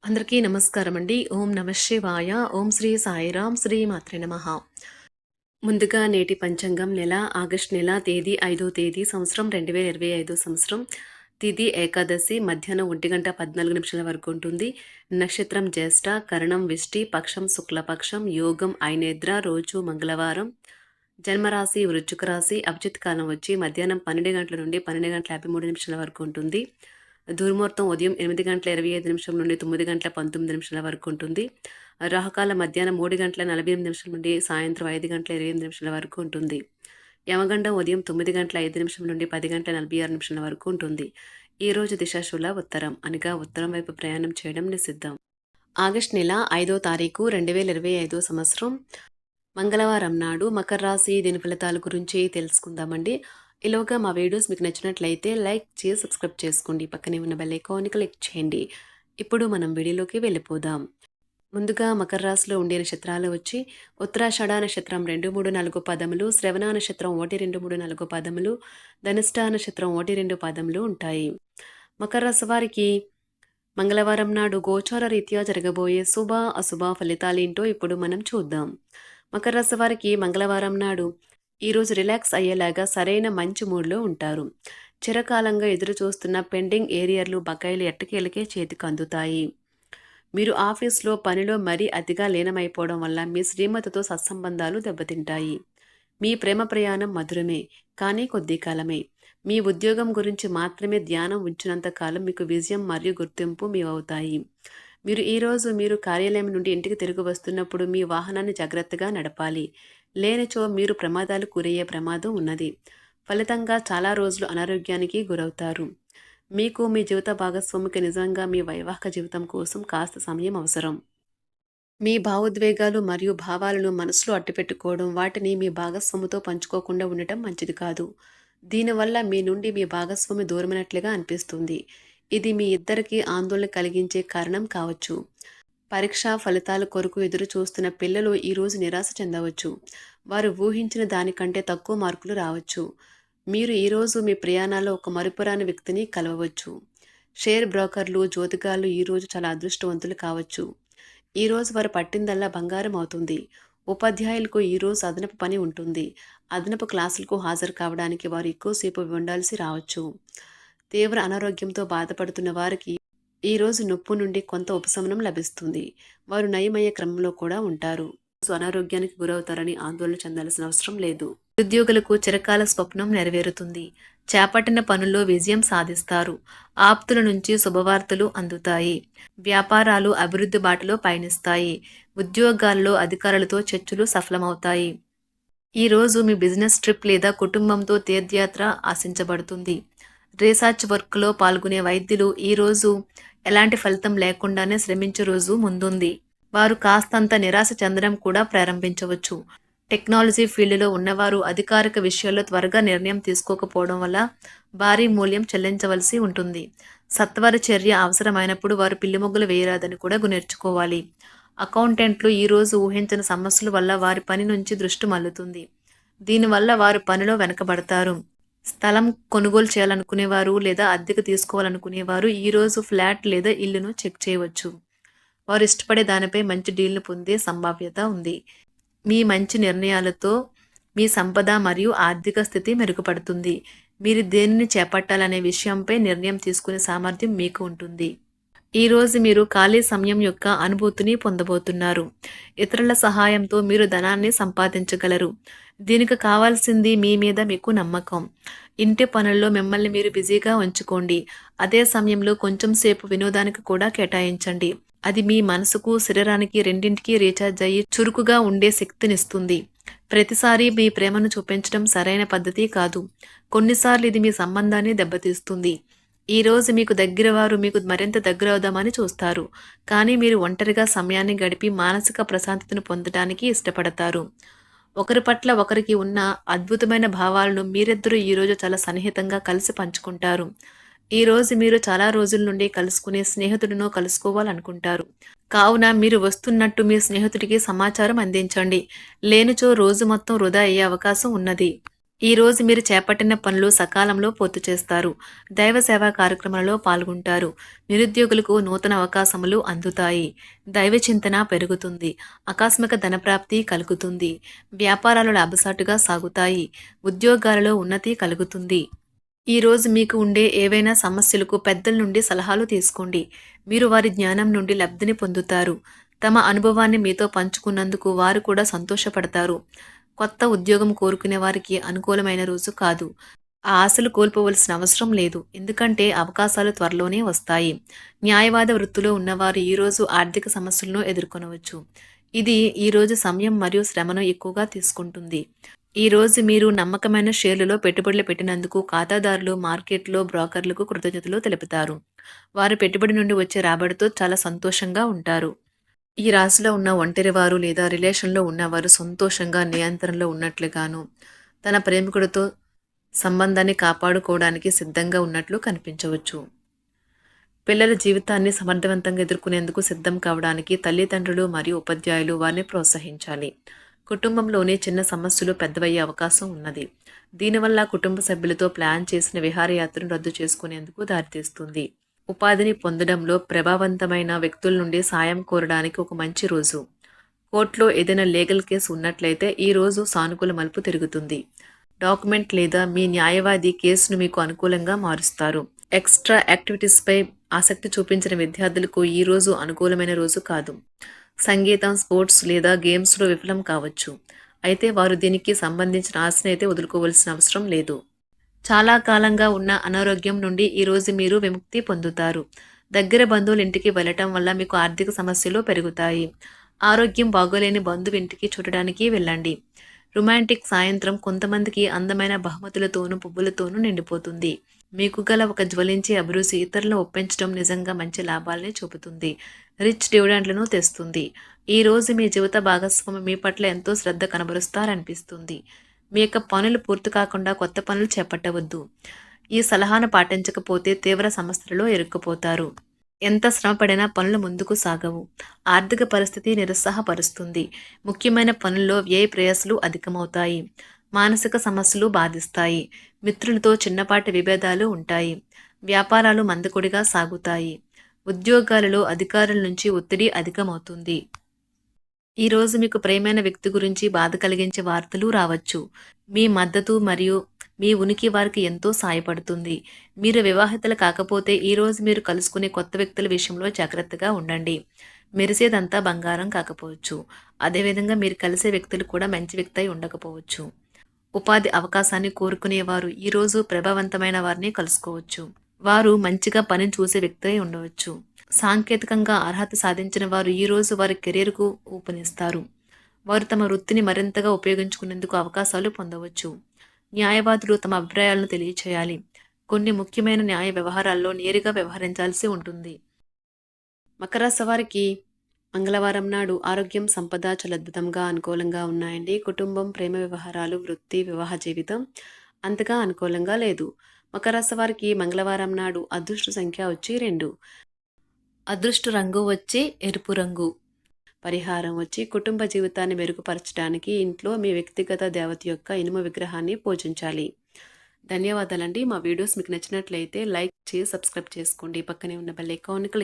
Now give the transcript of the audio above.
అందరికీ నమస్కారం అండి. ఓం నమః శివాయ. ఓం శ్రీ సాయిరాం. శ్రీ మాత్రే నమః. ముందుగా నేటి పంచాంగం నెల ఆగస్టు నెల తేదీ 5వ తేదీ సంవత్సరం 2025 సంవత్సరం. తిథి ఏకాదశి మధ్యాహ్నం 1:14 వరకు ఉంటుంది. నక్షత్రం జ్యేష్ఠ, కరణం విష్టి, పక్షం శుక్లపక్షం, యోగం ఐనేద్ర, రోజు మంగళవారం. జన్మరాశి వృశ్చిక రాశి. అభిజిత్ కాలం వచ్చి మధ్యాహ్నం 12 గంటల నుండి 12:53 వరకు ఉంటుంది. దుర్ముహూర్తం ఉదయం 8:25 నుండి 9:19 వరకు ఉంటుంది. రాహుకాలం మధ్యాహ్నం 3:48 నుండి సాయంత్రం 5:28 వరకు ఉంటుంది. యమగండం ఉదయం 9:05 నుండి 10:46 వరకు ఉంటుంది. ఈ రోజు దిశాశూల ఉత్తరం, అనగా ఉత్తరం వైపు ప్రయాణం చేయడం నిషిద్ధం. ఆగస్టు నెల 5వ తారీఖు 2025 సంవత్సరం మంగళవారం నాడు మకర రాశి దీని ఫలితాల గురించి తెలుసుకుందామండి. ఈలోగా మా వీడియోస్ మీకు నచ్చినట్లయితే లైక్ చేసి సబ్స్క్రైబ్ చేసుకోండి. పక్కనే ఉన్న బెల్ ఐకాన్ని క్లిక్ చేయండి. ఇప్పుడు మనం వీడియోలోకి వెళ్ళిపోదాం. ముందుగా మకర రాశిలో ఉండే నక్షత్రాలు వచ్చి ఉత్తరాషాఢ నక్షత్రం 2, 3, 4 పదములు, శ్రవణ నక్షత్రం 1, 2, 3, 4 పదములు, ధనిష్ట నక్షత్రం 1, 2 పదములు ఉంటాయి. మకర రాశి వారికి మంగళవారం నాడు గోచార రీత్యా జరగబోయే శుభ అశుభ ఫలితాలేంటో ఇప్పుడు మనం చూద్దాం. మకర రాశి వారికి మంగళవారం నాడు ఈరోజు రిలాక్స్ అయ్యేలాగా సరైన మంచి మూడ్లో ఉంటారు. చిరకాలంగా ఎదురు చూస్తున్న పెండింగ్ ఏరియర్లు బకాయిలు ఎట్టకేలకే చేతికి అందుతాయి. మీరు ఆఫీస్లో పనిలో మరీ అతిగా లీనమైపోవడం వల్ల మీ శ్రీమతితో సత్సంబంధాలు దెబ్బతింటాయి. మీ ప్రేమ ప్రయాణం మధురమే, కానీ కొద్ది కాలమే. మీ ఉద్యోగం గురించి మాత్రమే ధ్యానం ఉంచినంత కాలం మీకు విజయం మరియు గుర్తింపు మీ అవుతాయి. మీరు కార్యాలయం నుండి ఇంటికి తిరిగి వస్తున్నప్పుడు మీ వాహనాన్ని జాగ్రత్తగా నడపాలి. లేనిచో మీరు ప్రమాదాలు గురయ్యే ప్రమాదం ఉన్నది. ఫలితంగా చాలా రోజులు అనారోగ్యానికి గురవుతారు. మీకు మీ జీవిత భాగస్వామికి నిజంగా మీ వైవాహిక జీవితం కోసం కాస్త సమయం అవసరం. మీ భావోద్వేగాలు మరియు భావాలను మనసులో అట్టిపెట్టుకోవడం, వాటిని మీ భాగస్వామితో పంచుకోకుండా ఉండటం మంచిది కాదు. దీనివల్ల మీ నుండి మీ భాగస్వామి దూరమైనట్లుగా అనిపిస్తుంది. ఇది మీ ఇద్దరికీ ఆందోళన కలిగించే కారణం కావచ్చు. పరీక్షా ఫలితాల కొరకు ఎదురు చూస్తున్న పిల్లలు ఈరోజు నిరాశ చెందవచ్చు. వారు ఊహించిన దానికంటే తక్కువ మార్కులు రావచ్చు. మీరు ఈరోజు మీ ప్రయాణాల్లో ఒక మరుపురాని వ్యక్తిని కలవవచ్చు. షేర్ బ్రోకర్లు, జ్యోతిగాళ్ళు ఈరోజు చాలా అదృష్టవంతులు కావచ్చు. ఈరోజు వారు పట్టిందల్లా బంగారం అవుతుంది. ఉపాధ్యాయులకు ఈరోజు అదనపు పని ఉంటుంది. అదనపు క్లాసులకు హాజరు కావడానికి వారు ఎక్కువసేపు ఉండాల్సి రావచ్చు. తీవ్ర అనారోగ్యంతో బాధపడుతున్న వారికి ఈరోజు నొప్పి నుండి కొంత ఉపశమనం లభిస్తుంది. వారు నయమయ్యే క్రమంలో కూడా ఉంటారు. అనారోగ్యానికి గురవుతారని ఆందోళన చెందాల్సిన అవసరం లేదు. ఉద్యోగులకు చిరకాల స్వప్నం నెరవేరుతుంది. చేపట్టిన పనుల్లో విజయం సాధిస్తారు. ఆప్తుల నుంచి శుభవార్తలు అందుతాయి. వ్యాపారాలు అభివృద్ధి బాటలో పయనిస్తాయి. ఉద్యోగాల్లో అధికారులతో చర్చలు సఫలమవుతాయి. ఈరోజు మీ బిజినెస్ ట్రిప్ లేదా కుటుంబంతో తీర్థయాత్ర ఆశించబడుతుంది. రీసెర్చ్ వర్క్లో పాల్గొనే వైద్యులు ఈరోజు ఎలాంటి ఫలితం లేకుండానే శ్రమించే రోజు ముందుంది. వారు కాస్తంత నిరాశ చెందడం కూడా ప్రారంభించవచ్చు. టెక్నాలజీ ఫీల్డ్లో ఉన్నవారు అధికారిక విషయాల్లో త్వరగా నిర్ణయం తీసుకోకపోవడం వల్ల భారీ మూల్యం చెల్లించవలసి ఉంటుంది. సత్వర చర్య అవసరమైనప్పుడు వారు పిల్లిమొగ్గులు వేయరాదని కూడా నేర్చుకోవాలి. అకౌంటెంట్లు ఈరోజు ఊహించని సమస్యల వల్ల వారి పని నుంచి దృష్టి మళ్లుతుంది. దీనివల్ల వారు పనిలో వెనకబడతారు. స్థలం కొనుగోలు చేయాలనుకునేవారు లేదా అద్దెకు తీసుకోవాలనుకునేవారు ఈరోజు ఫ్లాట్ లేదా ఇల్లును చెక్ చేయవచ్చు. వారు ఇష్టపడే దానిపై మంచి డీల్ను పొందే సంభావ్యత ఉంది. మీ మంచి నిర్ణయాలతో మీ సంపద మరియు ఆర్థిక స్థితి మెరుగుపడుతుంది. మీరు దేనిని చేపట్టాలనే విషయంపై నిర్ణయం తీసుకునే సామర్థ్యం మీకు ఉంటుంది. ఈరోజు మీరు ఖాళీ సమయం యొక్క అనుభూతిని పొందబోతున్నారు. ఇతరుల సహాయంతో మీరు ధనాన్ని సంపాదించగలరు. దీనికి కావాల్సింది మీ మీద మీకు నమ్మకం. ఇంటి పనుల్లో మిమ్మల్ని మీరు బిజీగా ఉంచుకోండి. అదే సమయంలో కొంచెం సేపు వినోదానికి కూడా కేటాయించండి. అది మీ మనసుకు, శరీరానికి రెండింటికి రీఛార్జ్ అయ్యి చురుకుగా ఉండే శక్తినిస్తుంది. ప్రతిసారి మీ ప్రేమను చూపించడం సరైన పద్ధతి కాదు. కొన్నిసార్లు ఇది మీ సంబంధాన్ని దెబ్బతీస్తుంది. ఈరోజు మీకు దగ్గర వారు మీకు మరింత దగ్గర అవుదామని చూస్తారు. కానీ మీరు ఒంటరిగా సమయాన్ని గడిపి మానసిక ప్రశాంతతను పొందడానికి ఇష్టపడతారు. ఒకరి పట్ల ఒకరికి ఉన్న అద్భుతమైన భావాలను మీరిద్దరూ ఈరోజు చాలా సన్నిహితంగా కలిసి పంచుకుంటారు. ఈరోజు మీరు చాలా రోజుల నుండి కలుసుకునే స్నేహితుడినో కలుసుకోవాలనుకుంటారు. కావున మీరు వస్తున్నట్టు మీ స్నేహితుడికి సమాచారం అందించండి. లేనిచో రోజు మొత్తం వృధా అయ్యే అవకాశం ఉన్నది. ఈరోజు మీరు చేపట్టిన పనులు సకాలంలో పూర్తి చేస్తారు. దైవ సేవా కార్యక్రమాలలో పాల్గొంటారు. నిరుద్యోగులకు నూతన అవకాశములు అందుతాయి. దైవ చింతన పెరుగుతుంది. ఆకస్మిక ధనప్రాప్తి కలుగుతుంది. వ్యాపారాలు లాభసాటుగా సాగుతాయి. ఉద్యోగాలలో ఉన్నతి కలుగుతుంది. ఈరోజు మీకు ఉండే ఏవైనా సమస్యలకు పెద్దల నుండి సలహాలు తీసుకోండి. మీరు వారి జ్ఞానం నుండి లబ్ధిని పొందుతారు. తమ అనుభవాన్ని మీతో పంచుకున్నందుకు వారు కూడా సంతోషపడతారు. కొత్త ఉద్యోగం కోరుకునే వారికి అనుకూలమైన రోజు కాదు. ఆ ఆశలు కోల్పోవలసిన అవసరం లేదు. ఎందుకంటే అవకాశాలు త్వరలోనే వస్తాయి. న్యాయవాద వృత్తిలో ఉన్నవారు ఈరోజు ఆర్థిక సమస్యలను ఎదుర్కొనవచ్చు. ఇది ఈరోజు సమయం మరియు శ్రమను ఎక్కువగా తీసుకుంటుంది. ఈరోజు మీరు నమ్మకమైన షేర్లలో పెట్టుబడులు పెట్టినందుకు ఖాతాదారులు, మార్కెట్లో బ్రోకర్లకు కృతజ్ఞతలు తెలుపుతారు. వారి పెట్టుబడి నుండి వచ్చే రాబడితో చాలా సంతోషంగా ఉంటారు. ఈ రాశిలో ఉన్న ఒంటరివారు లేదా రిలేషన్లో ఉన్నవారు సంతోషంగా నియంత్రణలో ఉన్నట్లుగాను, తన ప్రేమికుడితో సంబంధాన్ని కాపాడుకోవడానికి సిద్ధంగా ఉన్నట్లు కనిపించవచ్చు. పిల్లల జీవితాన్ని సమర్థవంతంగా ఎదుర్కొనేందుకు సిద్ధం కావడానికి తల్లిదండ్రులు మరియు ఉపాధ్యాయులు వారిని ప్రోత్సహించాలి. కుటుంబంలోని చిన్న సమస్యలు పెద్దవయ్యే అవకాశం ఉన్నది. దీనివల్ల కుటుంబ సభ్యులతో ప్లాన్ చేసిన విహారయాత్రను రద్దు చేసుకునేందుకు దారితీస్తుంది. ఉపాధిని పొందడంలో ప్రభావవంతమైన వ్యక్తుల నుండి సాయం కోరడానికి ఒక మంచి రోజు. కోర్టులో ఏదైనా లీగల్ కేసు ఉన్నట్లయితే ఈ రోజు సానుకూల మలుపు తిరుగుతుంది. డాక్యుమెంట్ లేదా మీ న్యాయవాది కేసును మీకు అనుకూలంగా మారుస్తారు. ఎక్స్ట్రా యాక్టివిటీస్పై ఆసక్తి చూపించిన విద్యార్థులకు ఈ రోజు అనుకూలమైన రోజు కాదు. సంగీతం, స్పోర్ట్స్ లేదా గేమ్స్లో విఫలం కావచ్చు. అయితే వారు దీనికి సంబంధించిన ఆశను అయితే వదులుకోవాల్సిన అవసరం లేదు. చాలా కాలంగా ఉన్న అనారోగ్యం నుండి ఈరోజు మీరు విముక్తి పొందుతారు. దగ్గర బంధువుల ఇంటికి వెళ్ళటం వల్ల మీకు ఆర్థిక సమస్యలు పెరుగుతాయి. ఆరోగ్యం బాగోలేని బంధువు ఇంటికి చూడడానికి వెళ్ళండి. రొమాంటిక్ సాయంత్రం కొంతమందికి అందమైన బహుమతులతోనూ పువ్వులతోనూ నిండిపోతుంది. మీకు గల ఒక జ్వలించే అభిరుచి ఇతరులను ఒప్పించడం నిజంగా మంచి లాభాలని చూపుతుంది. రిచ్ డివిడెండ్లను తెస్తుంది. ఈ రోజు మీ జీవిత భాగస్వామి మీ పట్ల ఎంతో శ్రద్ధ కనబరుస్తారనిపిస్తుంది. మీ యొక్క పనులు పూర్తి కాకుండా కొత్త పనులు చేపట్టవద్దు. ఈ సలహాను పాటించకపోతే తీవ్ర సమస్యలలో ఇరుక్కుపోతారు. ఎంత శ్రమపడినా పనులు ముందుకు సాగవు. ఆర్థిక పరిస్థితి నిరుత్సాహపరుస్తుంది. ముఖ్యమైన పనుల్లో వ్యయ ప్రయాసలు అధికమవుతాయి. మానసిక సమస్యలు బాధిస్తాయి. మిత్రులతో చిన్నపాటి విభేదాలు ఉంటాయి. వ్యాపారాలు మందకొడిగా సాగుతాయి. ఉద్యోగాలలో అధికారుల నుంచి ఒత్తిడి అధికమవుతుంది. ఈరోజు మీకు ప్రియమైన వ్యక్తి గురించి బాధ కలిగించే వార్తలు రావచ్చు. మీ మద్దతు మరియు మీ ఉనికి వారికి ఎంతో సాయపడుతుంది. మీరు వివాహితులు కాకపోతే ఈరోజు మీరు కలుసుకునే కొత్త వ్యక్తుల విషయంలో జాగ్రత్తగా ఉండండి. మెరిసేదంతా బంగారం కాకపోవచ్చు. అదేవిధంగా మీరు కలిసే వ్యక్తులు కూడా మంచి వ్యక్తి అయి ఉండకపోవచ్చు. ఉపాధి అవకాశాన్ని కోరుకునేవారు ఈరోజు ప్రభావవంతమైన వారిని కలుసుకోవచ్చు. వారు మంచిగా పనిని చూసే వ్యక్తి అయి ఉండవచ్చు. సాంకేతికంగా అర్హత సాధించిన వారు ఈరోజు వారి కెరీర్కు ఊపనిస్తారు. వారు తమ వృత్తిని మరింతగా ఉపయోగించుకునేందుకు అవకాశాలు పొందవచ్చు. న్యాయవాదులు తమ అభిప్రాయాలను తెలియచేయాలి. కొన్ని ముఖ్యమైన న్యాయ వ్యవహారాల్లో నేరుగా వ్యవహరించాల్సి ఉంటుంది. మకర రాశి వారికి మంగళవారం నాడు ఆరోగ్యం, సంపద చాలా అద్భుతంగా అనుకూలంగా ఉన్నాయండి. కుటుంబం, ప్రేమ వ్యవహారాలు, వృత్తి, వివాహ జీవితం అంతగా అనుకూలంగా లేదు. మకర రాశి వారికి మంగళవారం నాడు అదృష్ట సంఖ్య వచ్చి 2. అదృష్ట రంగు వచ్చి ఎరుపు రంగు. పరిహారం వచ్చి కుటుంబ జీవితాన్ని మెరుగుపరచడానికి ఇంట్లో మీ వ్యక్తిగత దేవత యొక్క ఇనుమ విగ్రహాన్ని పూజించాలి. ధన్యవాదాలండి. మా వీడియోస్ మీకు నచ్చినట్లయితే లైక్ చేసి సబ్స్క్రైబ్ చేసుకోండి. పక్కనే ఉన్న బెల్ ఐకాన్ని క్లిక్